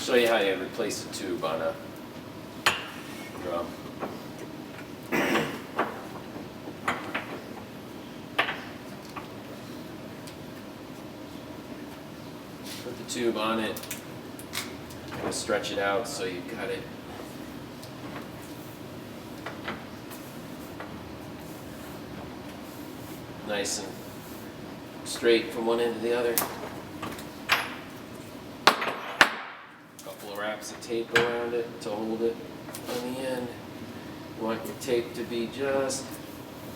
show you how you replace the tube on a drum. Put the tube on it, kind of stretch it out so you've got it nice and straight from one end to the other. Couple of wraps of tape around it to hold it on the end. You want your tape to be just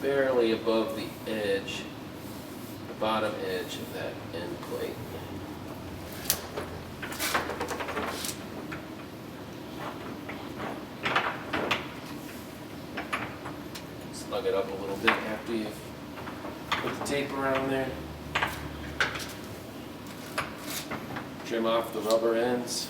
barely above the edge, the bottom edge of that end plate. Snug it up a little bit after you've put the tape around there. Trim off the rubber ends.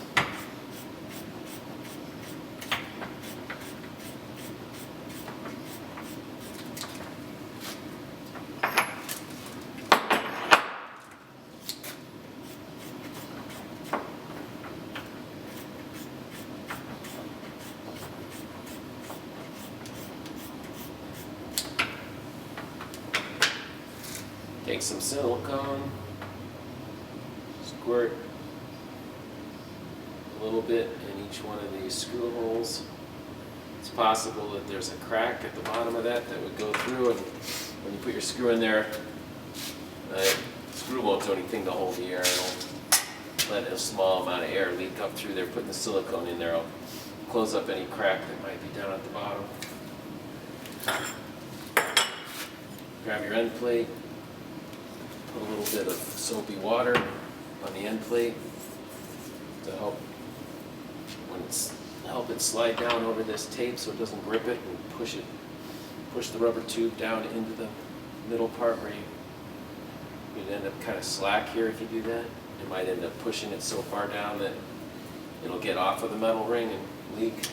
Take some silicone, squirt a little bit in each one of these screw holes. It's possible that there's a crack at the bottom of that would go through, and when you put your screw in there, the screw won't do anything to hold the air. It'll let a small amount of air leak up through there. Putting the silicone in there will close up any crack that might be down at the bottom. Grab your end plate. Put a little bit of soapy water on the end plate to help it slide down over this tape so it doesn't grip it, and push the rubber tube down into the middle part where you'd end up kind of slack here if you do that. You might end up pushing it so far down that it'll get off of the metal ring and leak.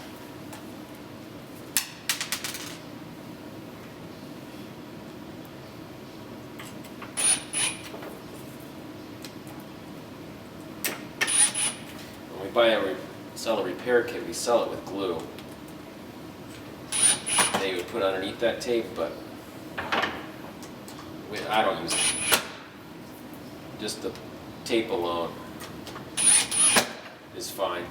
Sell a repair kit, we sell it with glue. They would put underneath that tape, but I don't use it. Just the tape alone is fine.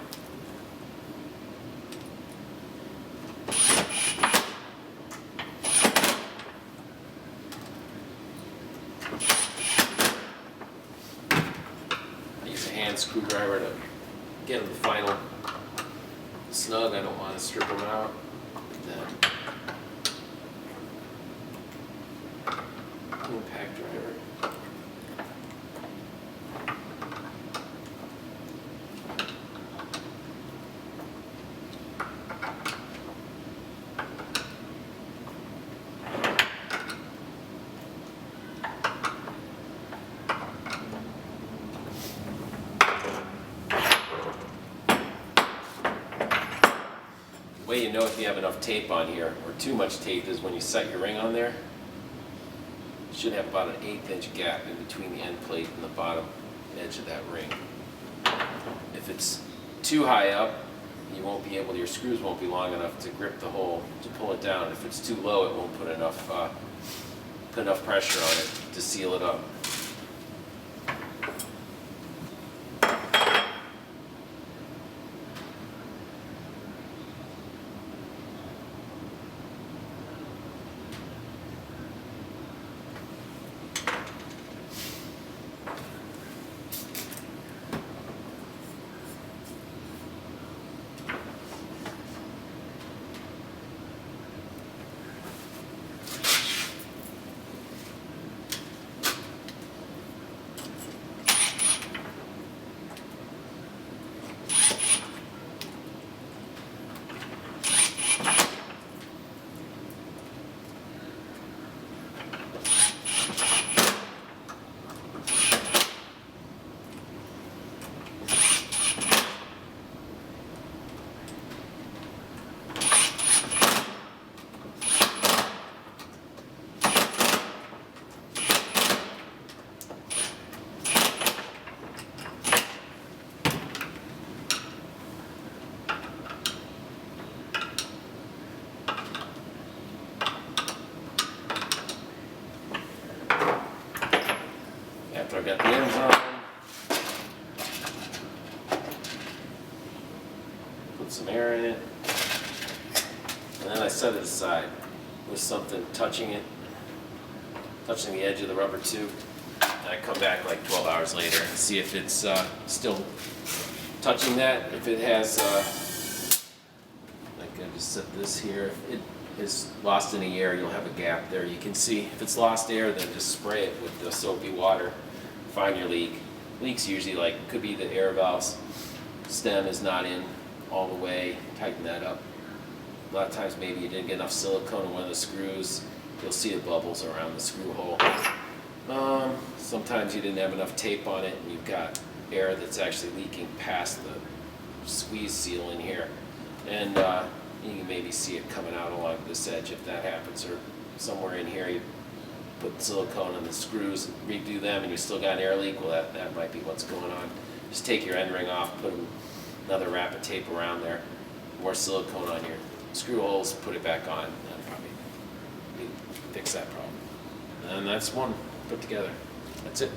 I use a hand screwdriver to get them final snug. I don't want to strip them out. Then impact driver. The way you know if you have enough tape on here, or too much tape, is when you set your ring on there. You should have about an 1/8 inch gap in between the end plate and the bottom edge of that ring. If it's too high up, your screws won't be long enough to grip the hole to pull it down. If it's too low, it won't put enough pressure on it to seal it up. set it aside with something touching it, touching the edge of the rubber tube. And I come back like 12 hours later and see if it's still touching that. If it has, like I just set this here, if it is lost any air, you'll have a gap there. You can see if it's lost air, then just spray it with the soapy water. Find your leak. Leaks usually could be the air valves. Stem is not in all the way. Tighten that up. A lot of times maybe you didn't get enough silicone in one of the screws. You'll see the bubbles around the screw hole. Sometimes you didn't have enough tape on it and you've got air that's actually leaking past the squeeze seal in here. And you can maybe see it coming out along this edge if that happens, or somewhere in here you put silicone on the screws and redo them and you still got an air leak. Well, that might be what's going on. Just take your end ring off, put another wrap of tape around there, more silicone on your screw holes, put it back on, and that'll probably fix that problem. And that's one put together. That's it.